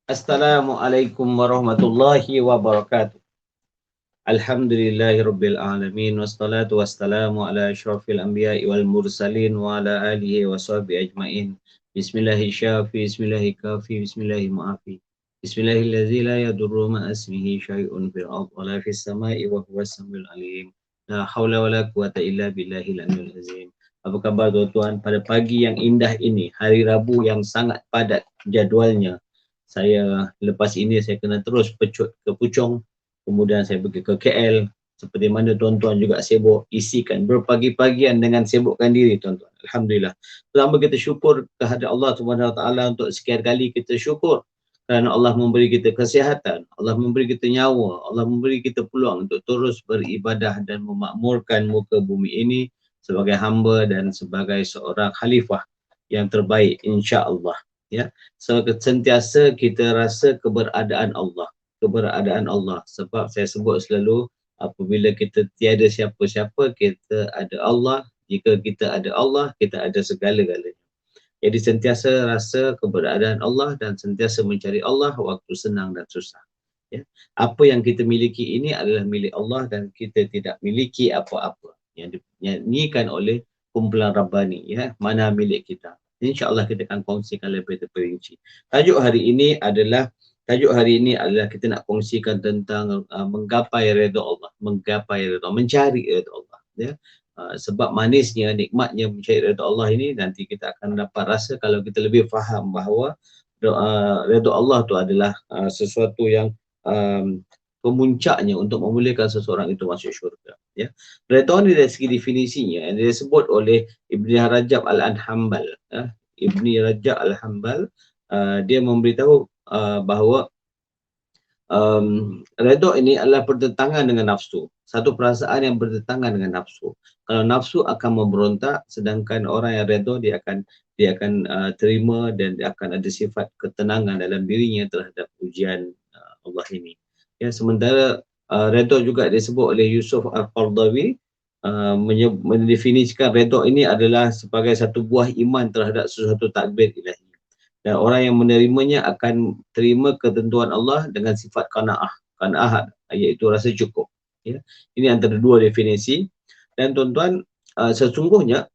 Assalamualaikum warahmatullahi wabarakatuh. Alhamdulillahirabbil alamin wassalatu wassalamu ala asyrafil anbiya'i wal mursalin wa ala alihi washabihi ajmain. Bismillahi syafi, bismillahi kafi, bismillahi muafi. Bismillahillazi la yadurru ma ismihi syai'un fil ardh wa la fis sama'i wa huwas samiul alim. La haula wala quwata illa billahil aliyyil azim. Apa khabar tuan-tuan pada pagi yang indah ini, hari Rabu yang sangat padat jadualnya. Saya lepas ini saya kena terus pecut ke Puchong, kemudian saya pergi ke KL, seperti mana tuan-tuan juga sibuk isikan berpagi-pagian dengan sibukkan diri tuan-tuan. Alhamdulillah. Pertama kita syukur kehadrat Allah Subhanahu Wa Taala untuk sekian kali kita syukur kerana Allah memberi kita kesihatan, Allah memberi kita nyawa, Allah memberi kita peluang untuk terus beribadah dan memakmurkan muka bumi ini sebagai hamba dan sebagai seorang khalifah yang terbaik insya-Allah. Ya, so sentiasa kita rasa keberadaan Allah, sebab saya sebut selalu apabila kita tiada siapa-siapa, kita ada Allah. Jika kita ada Allah, kita ada segala-galanya. Jadi sentiasa rasa keberadaan Allah dan sentiasa mencari Allah waktu senang dan susah. Ya. Apa yang kita miliki ini adalah milik Allah dan kita tidak miliki apa-apa yang dinyanyikan oleh kumpulan Rabbani, ya, mana milik kita. InsyaAllah kita akan kongsikan lebih terperinci. Tajuk hari ini adalah kita nak kongsikan tentang menggapai redha Allah, mencari redha Allah. Ya. Sebab manisnya, nikmatnya mencari redha Allah ini nanti kita akan dapat rasa kalau kita lebih faham bahawa redha Allah tu adalah sesuatu yang pemuncaknya untuk memulihkan seseorang itu masuk syurga. Ya. Redha ni dari segi definisinya dia disebut oleh Ibn Rajab Al-Hanbal. Ibn Rajab Al-Hanbal dia memberitahu bahawa redha ini adalah bertentangan dengan nafsu. Satu perasaan yang bertentangan dengan nafsu. Kalau nafsu akan memberontak, sedangkan orang yang redha dia akan terima dan dia akan ada sifat ketenangan dalam dirinya terhadap ujian Allah ini. Ya, sementara redha juga disebut oleh Yusuf Al-Qardawi mendefinisikan redha ini adalah sebagai satu buah iman terhadap sesuatu takdir ilahi. Dan orang yang menerimanya akan terima ketentuan Allah dengan sifat qanaah. Qanaah iaitu rasa cukup. Ya. Ini antara dua definisi. Dan tuan-tuan, sesungguhnya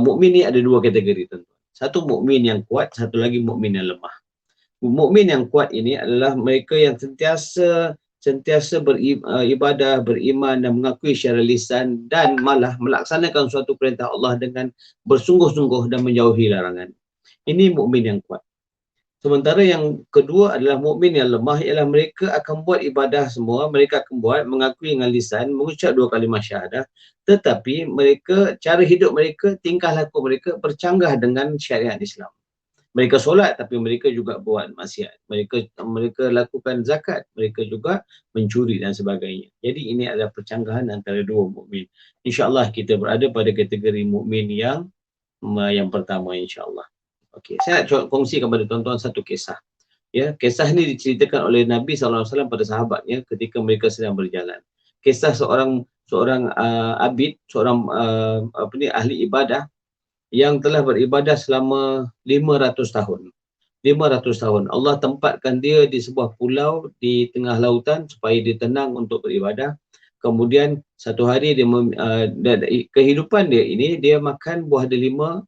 mukmin ni ada dua kategori tuan-tuan. Satu mukmin yang kuat, satu lagi mukmin yang lemah. Mukmin yang kuat ini adalah mereka yang sentiasa beribadah, beriman dan mengakui secara lisan dan malah melaksanakan suatu perintah Allah dengan bersungguh-sungguh dan menjauhi larangan. Ini mukmin yang kuat. Sementara yang kedua adalah mukmin yang lemah, ialah mereka akan buat ibadah semua, mereka akan buat, mengakui dengan lisan, mengucap dua kalimah syahadah, tetapi mereka, cara hidup mereka, tingkah laku mereka bercanggah dengan syariat Islam. Mereka solat tapi mereka juga buat maksiat. Mereka lakukan zakat, mereka juga mencuri dan sebagainya. Jadi ini adalah percanggahan antara dua mukmin. Insya-Allah kita berada pada kategori mukmin yang pertama insya-Allah. Okey, saya nak kongsi kepada tuan-tuan satu kisah. Ya, kisah ini diceritakan oleh Nabi SAW pada sahabatnya ketika mereka sedang berjalan. Kisah seorang abid, seorang ahli ibadah yang telah beribadah selama 500 tahun. 500 tahun. Allah tempatkan dia di sebuah pulau di tengah lautan supaya dia tenang untuk beribadah. Kemudian satu hari kehidupan dia ini, dia makan buah delima,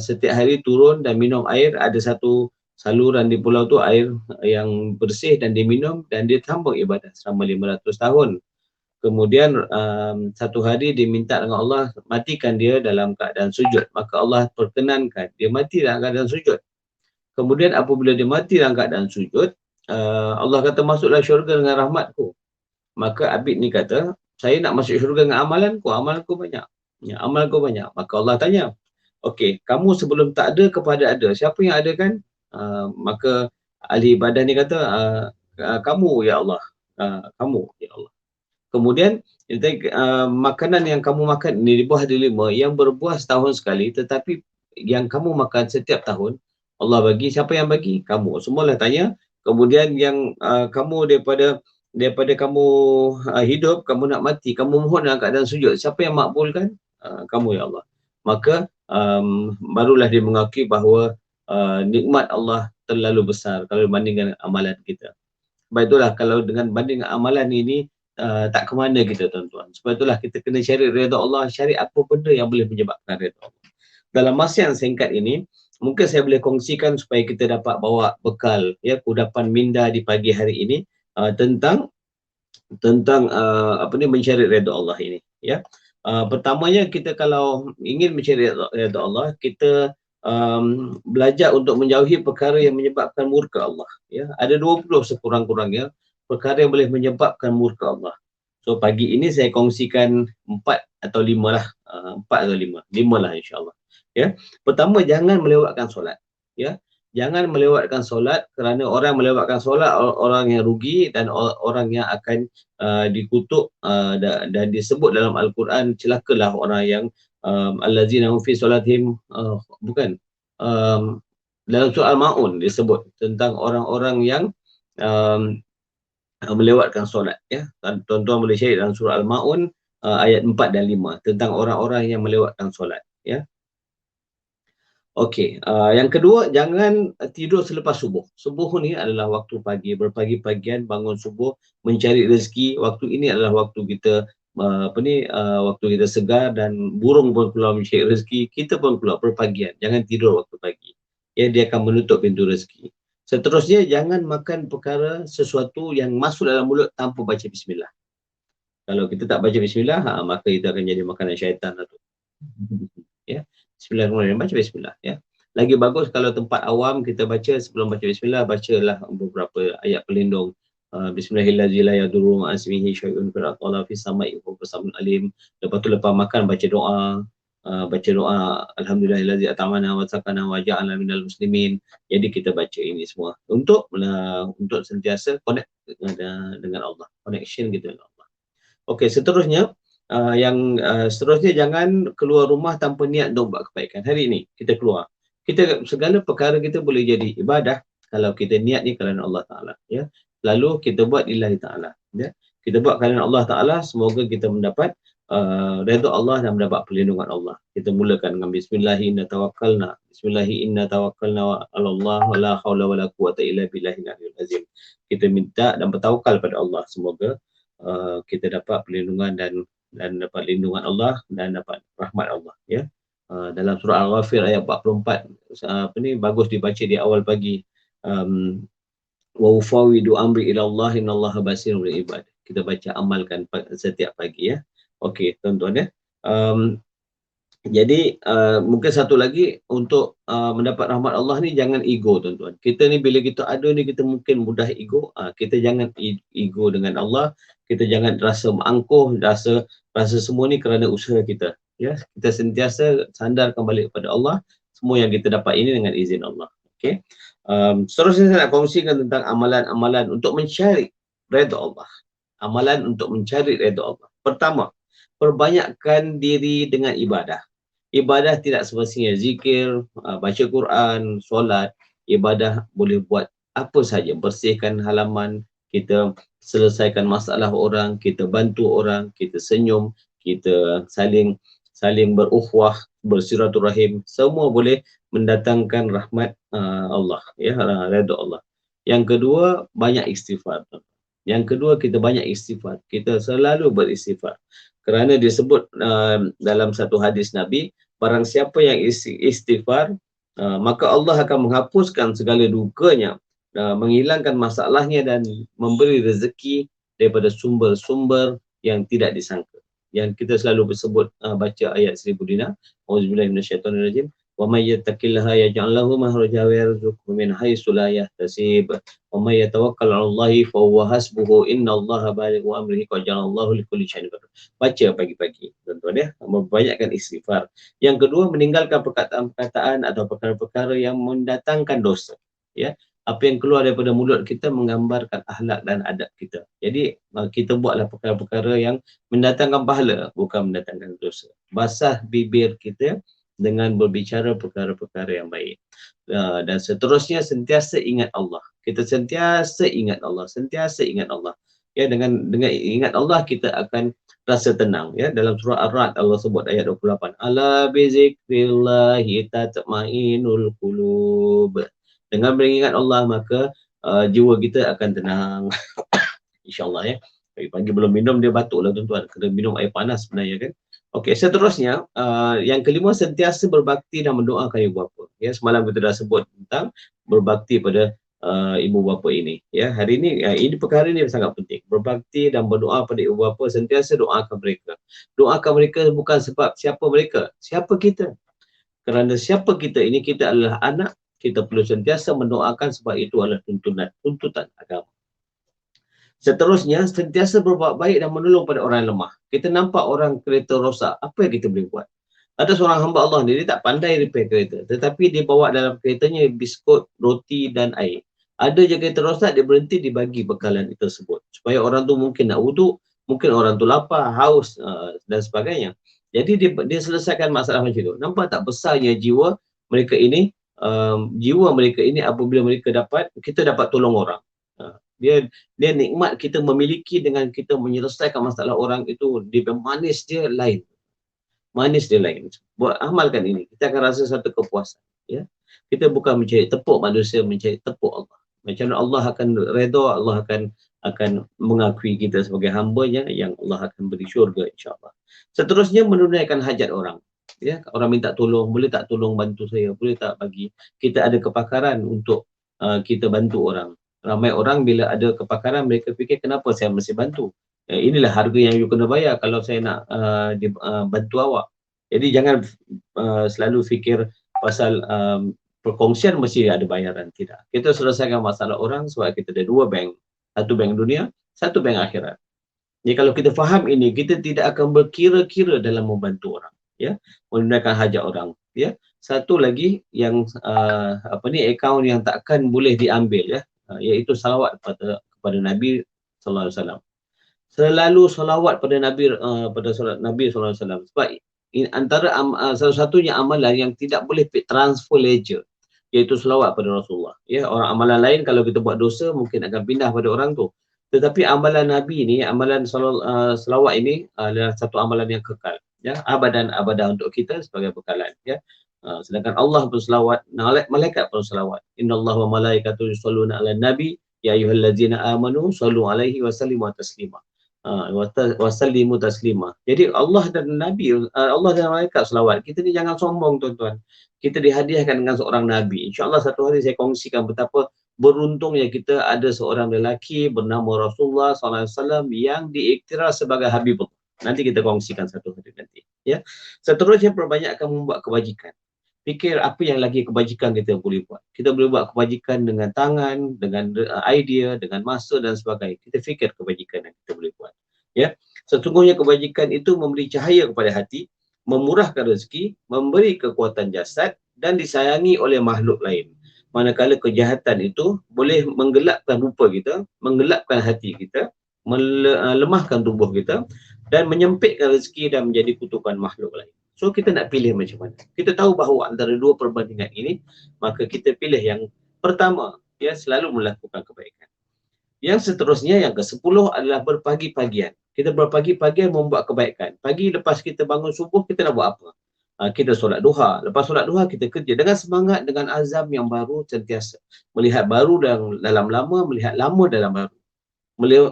setiap hari turun dan minum air. Ada satu saluran di pulau tu, air yang bersih dan diminum, dan dia sambung ibadah selama 500 tahun. Kemudian satu hari dia minta dengan Allah matikan dia dalam keadaan sujud. Maka Allah perkenankan dia mati dalam keadaan sujud. Kemudian apabila dia mati dalam keadaan sujud, Allah kata masuklah syurga dengan rahmatku. Maka abid ni kata, saya nak masuk syurga dengan amalanku banyak. Ya, amalanku banyak. Maka Allah tanya, okey, kamu sebelum tak ada kepada ada, siapa yang ada kan? Maka ahli ibadah ni kata, kamu ya Allah. Kamu ya Allah. Kemudian makanan yang kamu makan ini buah delima yang berbuah setahun sekali, tetapi yang kamu makan setiap tahun Allah bagi. Siapa yang bagi? Kamu. Semualah tanya. Kemudian yang kamu daripada kamu hidup, kamu nak mati, kamu mohon dalam keadaan sujud, siapa yang makbulkan? Kamu ya Allah. Maka barulah dia mengakui bahawa nikmat Allah terlalu besar kalau dibandingkan amalan kita. Sebab itulah kalau dengan banding amalan ini tak ke mana kita tuan-tuan. Sebab itulah kita kena cari redha Allah, cari apa benda yang boleh menyebabkan redha Allah. Dalam masa yang singkat ini, mungkin saya boleh kongsikan supaya kita dapat bawa bekal ya kudapan minda di pagi hari ini tentang apa ni mencari redha Allah ini ya. Pertamanya kita kalau ingin mencari redha Allah, kita belajar untuk menjauhi perkara yang menyebabkan murka Allah ya. Ada 20 sekurang-kurangnya perkara yang boleh menyebabkan murka Allah. So pagi ini saya kongsikan 4 atau 5 lah, 4 atau 5 lah insya-Allah ya. Pertama, jangan melewatkan solat ya. Jangan melewatkan solat, kerana orang melewatkan solat orang yang rugi dan orang yang akan dikutuk dan disebut dalam Al-Quran, celakalah orang yang allazina hum fi solatihim bukan dalam surah Al-Maun disebut tentang orang-orang yang um, melewatkan solat ya. Tuan-tuan boleh cari dalam surah Al-Maun ayat 4 dan 5 tentang orang-orang yang melewatkan solat ya. Okey, yang kedua, jangan tidur selepas subuh. Subuh ni adalah waktu pagi, berpagi-pagian bangun subuh, mencari rezeki. Waktu ini adalah waktu kita waktu kita segar dan burung pun keluar mencari rezeki, kita pun keluar berpagian. Jangan tidur waktu pagi. Ya, dia akan menutup pintu rezeki. Seterusnya, jangan makan perkara sesuatu yang masuk dalam mulut tanpa baca bismillah. Kalau kita tak baca bismillah, maka itu akan jadi makanan syaitan lah tu. Ya. Bismillahirrahmanirrahim, baca bismillah ya. Lagi bagus kalau tempat awam kita baca, sebelum baca bismillah bacalah beberapa ayat pelindung. Bismillahirrahmanirrahim, asmihi syai'un fil aqala fis sama'i wa qasamun alim. Lepas tu lepas makan baca doa, alhamdulillahillazi atamana wa sakana wa ja'alna minal muslimin. Jadi kita baca ini semua untuk sentiasa connect dengan Allah, connection kita dengan Allah. Okey, seterusnya seterusnya, jangan keluar rumah tanpa niat untuk buat kebaikan. Hari ini kita keluar, kita segala perkara kita boleh jadi ibadah kalau kita niat ni kerana Allah Ta'ala ya. Lalu kita buat lillahi ta'ala ya. Kita buat kerana Allah Ta'ala, semoga kita mendapat redha Allah dan mendapat perlindungan Allah. Kita mulakan dengan bismillahi inna tawakkalna, bismillahi inna tawakkalna wa Allah wa la hawla wa la quwata illa billahil aliyyil azim. Kita minta dan bertawakal pada Allah, semoga kita dapat perlindungan dan dapat lindungan Allah dan dapat rahmat Allah ya. Dalam surah Al-Ghafir ayat 44 bagus dibaca di awal pagi. Wa ufawidu amri ila Allah innallaha basirun bil ibad. Kita baca, amalkan setiap pagi ya. Okey tuan-tuan ya. Jadi mungkin satu lagi untuk mendapat rahmat Allah ni, jangan ego tuan-tuan. Kita ni bila kita ada ni, kita mungkin mudah ego. Kita jangan ego dengan Allah. Kita jangan rasa angkuh, rasa semua ni kerana usaha kita ya. Kita sentiasa sandarkan balik kepada Allah. Semua yang kita dapat ini dengan izin Allah. Okey. Seterusnya saya nak kongsikan tentang amalan-amalan untuk mencari redha Allah. Amalan untuk mencari redha Allah. Pertama, perbanyakkan diri dengan ibadah. Ibadah tidak semestinya zikir, baca Quran, solat. Ibadah boleh buat apa saja, bersihkan halaman, kita selesaikan masalah orang, kita bantu orang, kita senyum, kita saling berukhuwah, bersiraturahim, semua boleh mendatangkan rahmat Allah ya, redha Allah. Yang kedua, banyak istighfar. Yang kedua, kita banyak istighfar. Kita selalu beristighfar. Kerana disebut dalam satu hadis Nabi, barang siapa yang istighfar, maka Allah akan menghapuskan segala dukanya, menghilangkan masalahnya dan memberi rezeki daripada sumber-sumber yang tidak disangka. Yang kita selalu bersebut baca ayat 1000 dinar. Auzubillahi minasyaitonirrajim. Wa may yattaqillaha yaj'al lahu makhraja wa yarzuqhu min haitsu la yahtasib. Wa may yatawakkal 'ala Allahi fa huwa hasbuhu. Innallaha balighu amrihi qad ja'alallahu likulli syai'in qadar. Baca pagi-pagi tuan-tuan ya, membanyakkan istighfar. Yang kedua, meninggalkan perkataan-perkataan atau perkara-perkara yang mendatangkan dosa ya. Apa yang keluar daripada mulut kita menggambarkan akhlak dan adab kita. Jadi kita buatlah perkara-perkara yang mendatangkan pahala, bukan mendatangkan dosa. Basah bibir kita dengan berbicara perkara-perkara yang baik. Dan seterusnya, sentiasa ingat Allah. Kita sentiasa ingat Allah, sentiasa ingat Allah. Ya, dengan ingat Allah kita akan rasa tenang. Ya, dalam surah Ar-Ra'd Allah sebut ayat 28. Ala bizikrillahi tatma'innul qulub. Dengan mengingat Allah maka jiwa kita akan tenang. InsyaAllah ya. Pagi-pagi belum minum dia batuk lah tuan-tuan. Kena minum air panas sebenarnya kan. Okey, seterusnya yang kelima, sentiasa berbakti dan mendoakan ibu bapa. Ya, semalam kita dah sebut tentang berbakti pada ibu bapa ini. Ya, hari ini perkara ini sangat penting. Berbakti dan berdoa pada ibu bapa, sentiasa doakan mereka. Doakan mereka bukan sebab siapa mereka, siapa kita. Kerana siapa kita ini, kita adalah anak, kita perlu sentiasa mendoakan sebab itu adalah tuntutan agama. Seterusnya, sentiasa berbuat baik dan menolong pada orang yang lemah. Kita nampak orang kereta rosak, apa yang kita boleh buat? Ada seorang hamba Allah ni, dia tak pandai repair kereta. Tetapi dia bawa dalam keretanya biskut, roti dan air. Ada je kereta rosak, dia berhenti, dibagi bekalan tersebut. Supaya orang tu mungkin nak wuduk, mungkin orang tu lapar, haus dan sebagainya. Jadi dia selesaikan masalah macam tu. Nampak tak besarnya jiwa mereka ini, jiwa mereka ini apabila mereka kita dapat tolong orang. Dia nikmat kita memiliki dengan kita menyelesaikan masalah orang itu, dia manis dia lain. Manis dia lain. Buat amalkan ini, kita akan rasa satu kepuasan. Ya, kita bukan mencari tepuk manusia, mencari tepuk Allah. Macam mana Allah akan redha, Allah akan mengakui kita sebagai hamba-Nya yang Allah akan beri syurga insya-Allah. Seterusnya, menunaikan hajat orang. Ya, orang minta tolong, boleh tak tolong bantu saya, boleh tak bagi. Kita ada kepakaran untuk kita bantu orang. Ramai orang bila ada kepakaran, mereka fikir kenapa saya mesti bantu. Inilah harga yang you kena bayar kalau saya nak bantu awak. Jadi jangan selalu fikir pasal perkongsian mesti ada bayaran. Tidak. Kita selesaikan masalah orang sebab kita ada dua bank. Satu bank dunia, satu bank akhirat. Jadi kalau kita faham ini, kita tidak akan berkira-kira dalam membantu orang. Ya, menunaikan hajat orang. Ya, satu lagi yang akaun yang takkan boleh diambil, ya, iaitu salawat kepada Nabi sallallahu alaihi wasallam. Selalu salawat pada Nabi Nabi sallallahu alaihi wasallam. Sebab antara satu-satunya amalan yang tidak boleh transfer ledger, iaitu salawat pada Rasulullah. Ya, orang amalan lain kalau kita buat dosa mungkin akan pindah pada orang tu. Tetapi amalan Nabi ni, amalan salawat ini adalah satu amalan yang kekal. Ya, abadan untuk kita sebagai bekalan. Ya. Sedangkan Allah pun selawat, malaikat pun selawat. Innallaha wa malaikatahu yusholluna 'alan nabi ya ayyuhallazina amanu shallu 'alaihi wa sallimu taslima. Wa sallimu taslima. Jadi Allah dan Nabi, Allah dan malaikat selawat. Kita ni jangan sombong tuan-tuan. Kita dihadiahkan dengan seorang nabi. Insya-Allah satu hari saya kongsikan betapa beruntungnya kita ada seorang lelaki bernama Rasulullah sallallahu alaihi wasallam yang diiktiraf sebagai Habibullah. Nanti kita kongsikan satu hari nanti. Ya. Seterusnya, perbanyakkan membuat kebajikan. Fikir apa yang lagi kebajikan kita boleh buat. Kita boleh buat kebajikan dengan tangan, dengan idea, dengan masa dan sebagainya. Kita fikir kebajikan yang kita boleh buat. Ya, sesungguhnya kebajikan itu memberi cahaya kepada hati, memurahkan rezeki, memberi kekuatan jasad dan disayangi oleh makhluk lain. Manakala kejahatan itu boleh menggelapkan rupa kita, menggelapkan hati kita, melemahkan tubuh kita dan menyempitkan rezeki dan menjadi kutukan makhluk lain. So kita nak pilih macam mana? Kita tahu bahawa antara dua perbandingan ini, maka kita pilih yang pertama, ya, selalu melakukan kebaikan. Yang seterusnya, yang ke-10 adalah berpagi-pagian. Kita berpagi-pagian membuat kebaikan. Pagi lepas kita bangun subuh, kita nak buat apa? Kita solat duha. Lepas solat duha, kita kerja dengan semangat, dengan azam yang baru sentiasa. Melihat baru dalam lama, melihat lama dalam baru.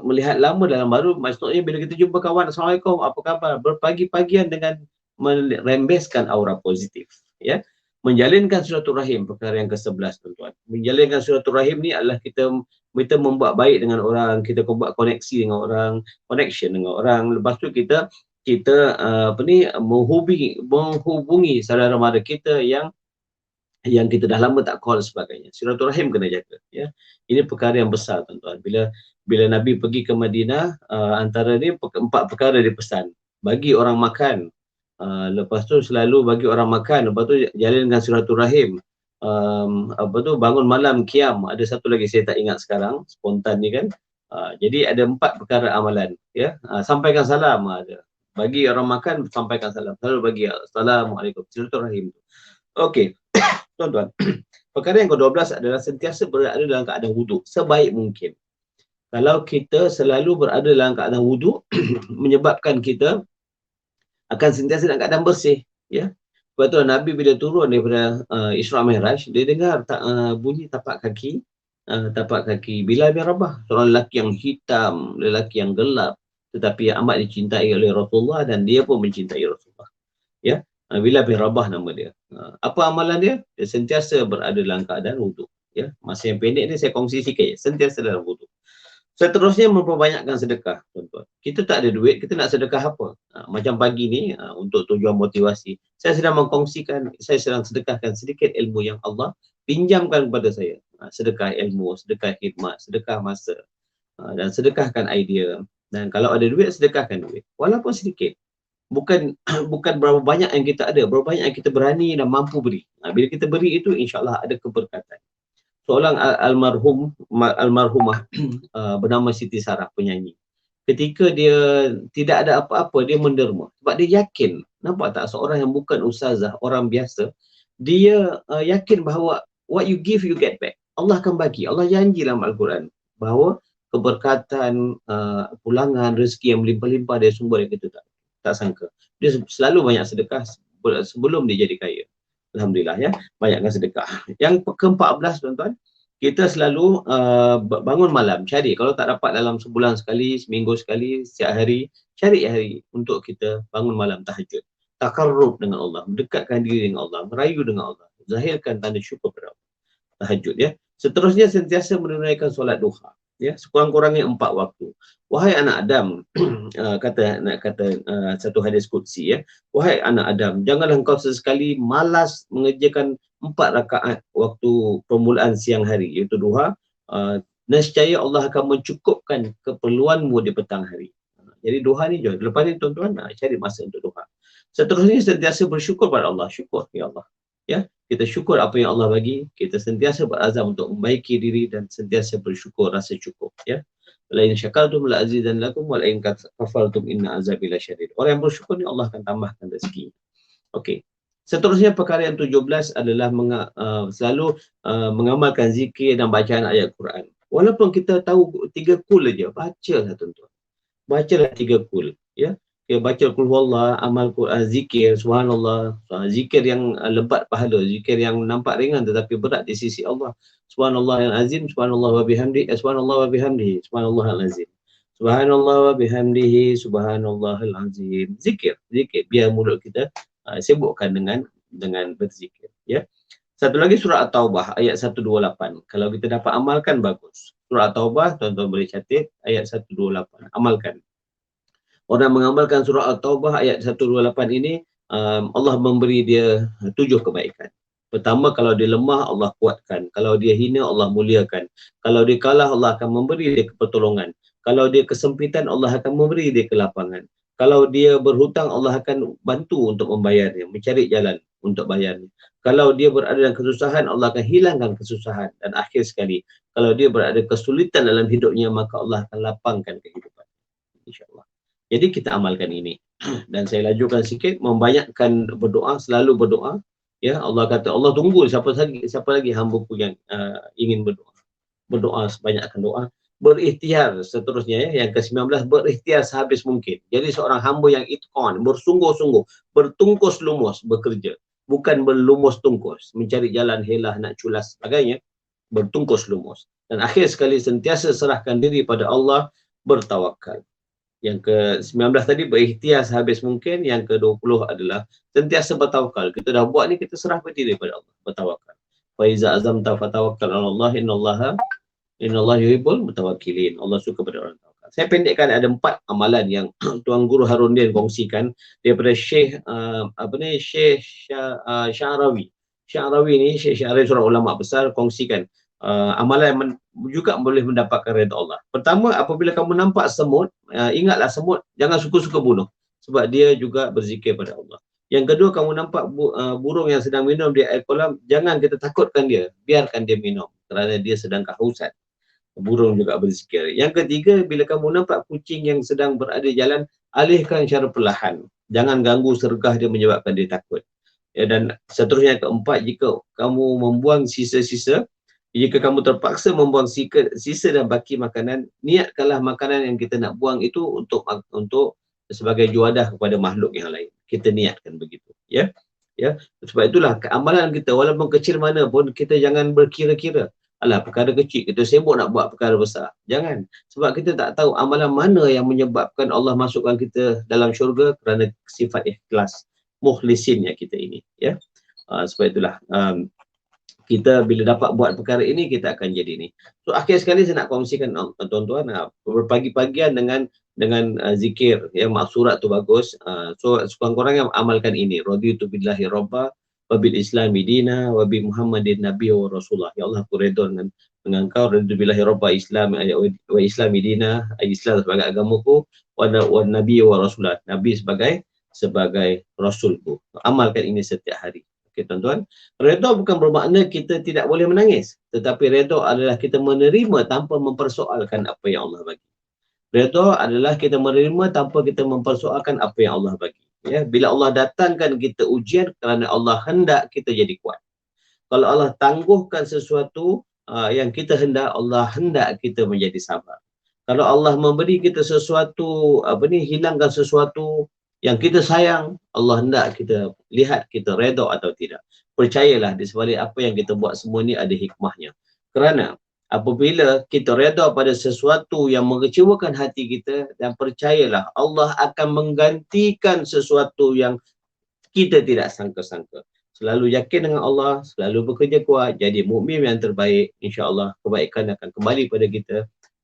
Melihat lama dalam baru, maksudnya bila kita jumpa kawan, Assalamualaikum, apa khabar? Berpagi-pagian dengan merembeskan aura positif, ya, menjalinkan silaturahim, perkara yang ke-11 tuan-tuan. Menjalinkan silaturahim ni adalah kita membuat baik dengan orang, kita buat koneksi dengan orang, connection dengan orang. Lepas tu kita menghubungi saudara mara kita yang kita dah lama tak call sebagainya. Silaturahim kena jaga, ya. Ini perkara yang besar tuan-tuan. Bila Nabi pergi ke Madinah, antara ni 4 perkara dia pesan. Bagi orang makan, lepas tu selalu bagi orang makan, lepas tu jalin dengan silaturahim, bangun malam qiyam. Ada satu lagi saya tak ingat sekarang, spontan ni kan. Jadi ada 4 perkara amalan, ya. Sampaikan salam, ada. Bagi orang makan, sampaikan salam. Selalu bagi assalamualaikum, silaturahim. Okey. Tuan-tuan, perkara yang ke-12 adalah sentiasa berada dalam keadaan wuduk sebaik mungkin. Kalau kita selalu berada dalam keadaan wuduk, menyebabkan kita akan sentiasa dalam keadaan bersih. Ya. Sebab tu Nabi bila turun daripada Isra Mi'raj, dia dengar bunyi tapak kaki, Bilal bin Rabah, seorang lelaki yang hitam, lelaki yang gelap, tetapi yang amat dicintai oleh Rasulullah dan dia pun mencintai Rasulullah. Ya, Bilal bin Rabah nama dia. Apa amalan dia? Dia sentiasa berada dalam keadaan wuduk. Ya, masa yang pendek ni saya kongsi sikit, sentiasa dalam wuduk. Seterusnya memperbanyakkan sedekah, tuan-tuan. Kita tak ada duit, kita nak sedekah apa? Macam pagi ni, untuk tujuan motivasi, saya sedang mengkongsikan, saya sedang sedekahkan sedikit ilmu yang Allah pinjamkan kepada saya. Sedekah ilmu, sedekah khidmat, sedekah masa, dan sedekahkan idea. Dan kalau ada duit, sedekahkan duit. Walaupun sedikit. Bukan bukan berapa banyak yang kita ada, berapa banyak yang kita berani dan mampu beri. Bila kita beri itu, insyaAllah ada keberkatan. Seorang almarhumah bernama Siti Sarah, penyanyi. Ketika dia tidak ada apa-apa, dia menderma. Sebab dia yakin, nampak tak, seorang yang bukan ustazah, orang biasa, dia yakin bahawa what you give, you get back. Allah akan bagi. Allah janji dalam Al-Quran bahawa keberkatan, pulangan, rezeki yang melimpah-limpah dari sumber yang kita tak sangka. Dia selalu banyak sedekah sebelum dia jadi kaya. Alhamdulillah ya, banyakkan sedekah. Yang ke-14 tuan-tuan, kita selalu bangun malam, cari, kalau tak dapat dalam sebulan sekali, seminggu sekali, setiap hari, cari hari untuk kita bangun malam tahajud. Takarrub dengan Allah, mendekatkan diri dengan Allah, merayu dengan Allah, zahirkan tanda syukur kepada Allah. Tahajud ya. Seterusnya sentiasa menunaikan solat duha. Ya, sekurang-kurangnya 4 waktu. Wahai anak Adam, kata satu hadis qudsi ya. Wahai anak Adam, janganlah engkau sesekali malas mengerjakan 4 rakaat waktu permulaan siang hari, iaitu duha. Nescaya Allah akan mencukupkan keperluanmu di petang hari. Jadi duha ni je. Lepas ni tuan-tuan cari masa untuk duha. Seterusnya sentiasa bersyukur pada Allah. Syukur ya Allah. Ya, kita syukur apa yang Allah bagi, kita sentiasa berazam untuk membaiki diri dan sentiasa bersyukur, rasa cukup ya. La in syakartum la azidannakum wa la in kafartum inna azabi lasyadid. Orang yang bersyukur ni Allah akan tambahkan rezeki. Okey. Seterusnya perkara yang 17 adalah selalu mengamalkan zikir dan bacaan ayat Quran. Walaupun kita tahu 3 kul aja, bacalah tuan-tuan. Bacalah 3 kul ya. Okay, baca qul huwallah, amal Quran, zikir, subhanallah, zikir yang lebat pahala, zikir yang nampak ringan tetapi berat di sisi Allah. Subhanallah yang azim, subhanallah wa bihamdihi, subhanallah wa bihamdihi, subhanallah al-azim. Subhanallah wa bihamdihi, subhanallah al-azim. Zikir, biar mulut kita sibukkan dengan berzikir, ya. Satu lagi surah At-Taubah ayat 128. Kalau kita dapat amalkan bagus. Surah At-Taubah tuan-tuan boleh catat ayat 128. Amalkan. Orang mengamalkan surah At-Taubah ayat 128 ini, Allah memberi dia 7 kebaikan. Pertama, kalau dia lemah, Allah kuatkan. Kalau dia hina, Allah muliakan. Kalau dia kalah, Allah akan memberi dia pertolongan. Kalau dia kesempitan, Allah akan memberi dia kelapangan. Kalau dia berhutang, Allah akan bantu untuk membayarnya, mencari jalan untuk bayarnya. Kalau dia berada dalam kesusahan, Allah akan hilangkan kesusahan. Dan akhir sekali, kalau dia berada kesulitan dalam hidupnya, maka Allah akan lapangkan kehidupan. InsyaAllah. Jadi kita amalkan ini. Dan saya lajukan sikit, membanyakkan berdoa, selalu berdoa. Ya, Allah kata, Allah tunggu siapa lagi hamba-Ku yang ingin berdoa. Berdoa, sebanyakkan doa. Berikhtiar seterusnya ya, yang ke-19, berikhtiar sehabis mungkin. Jadi seorang hamba yang itqan, bersungguh-sungguh, bertungkus lumus bekerja. Bukan berlumus tungkus, mencari jalan helah, nak culas sebagainya. Bertungkus lumus. Dan akhir sekali sentiasa serahkan diri pada Allah, bertawakal. Yang ke-19 tadi berikhtiar sehabis mungkin. Yang ke-20 adalah sentiasa bertawakal. Kita dah buat ni, kita serah diri pada Allah, bertawakal. Fa iza azamta fatawakkal 'ala Allah, innallaha yuhibbul mutawakkilin. Allah suka pada orang tawakal. Saya pendekkan, ada 4 amalan yang Tuan Guru Harundin kongsikan daripada Syekh Syekh Sya'rawi. Sya'rawi ni, Syekh Sya'rawi seorang ulama besar, kongsikan amalan juga boleh mendapatkan redha Allah. Pertama, apabila kamu nampak semut, ingatlah semut jangan suka-suka bunuh, sebab dia juga berzikir pada Allah. Yang kedua, kamu nampak burung yang sedang minum di air kolam, jangan kita takutkan dia, biarkan dia minum kerana dia sedang kehausan. Burung juga berzikir. Yang ketiga, bila kamu nampak kucing yang sedang berada di jalan, alihkan secara perlahan. Jangan ganggu sergah dia menyebabkan dia takut. Ya, dan seterusnya, keempat, jika kamu membuang sisa-sisa Jika kamu terpaksa membuang sisa dan baki makanan, niatkanlah makanan yang kita nak buang itu untuk sebagai juadah kepada makhluk yang lain. Kita niatkan begitu, ya. Ya, sebab itulah amalan kita walaupun kecil mana pun kita jangan berkira-kira. Alah, perkara kecil kita sibuk nak buat perkara besar. Jangan. Sebab kita tak tahu amalan mana yang menyebabkan Allah masukkan kita dalam syurga kerana sifat ikhlas, mukhlisinnya kita ini, ya. Sebab itulah kita bila dapat buat perkara ini, kita akan jadi ni. So akhir sekali saya nak kongsikan tuan-tuan, berpagi-pagian dengan zikir, ya, maksurat tu bagus. So sekurang-kurangnya amalkan ini. Raditu billahi rabba wa bil islami dina wa bi muhammadin nabiy wa rasulullah. Ya Allah, aku redha dengan kau. Raditu billahi rabba islam wa islami dina, Islam sebagai agamaku, wa nabiy wa rasulullah, nabi sebagai rasulku. Amalkan ini setiap hari. Okay, tuan-tuan. Redha bukan bermakna kita tidak boleh menangis. Tetapi redha adalah kita menerima tanpa mempersoalkan apa yang Allah bagi. Redha adalah kita menerima tanpa kita mempersoalkan apa yang Allah bagi. Ya, bila Allah datangkan kita ujian kerana Allah hendak kita jadi kuat. Kalau Allah tangguhkan sesuatu yang kita hendak, Allah hendak kita menjadi sabar. Kalau Allah memberi kita sesuatu, hilangkan sesuatu yang kita sayang, Allah hendak kita lihat kita redha atau tidak. Percayalah di sebalik apa yang kita buat semua ni ada hikmahnya. Kerana apabila kita redha pada sesuatu yang mengecewakan hati kita, dan percayalah Allah akan menggantikan sesuatu yang kita tidak sangka-sangka. Selalu yakin dengan Allah, selalu bekerja kuat, jadi mukmin yang terbaik. InsyaAllah kebaikan akan kembali pada kita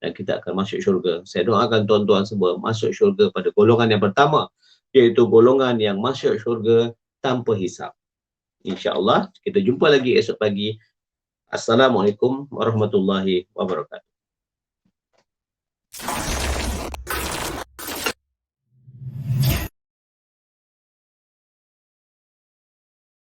dan kita akan masuk syurga. Saya doakan tuan-tuan semua masuk syurga pada golongan yang pertama, iaitu golongan yang masuk syurga tanpa hisap. InsyaAllah kita jumpa lagi esok pagi. Assalamualaikum warahmatullahi wabarakatuh.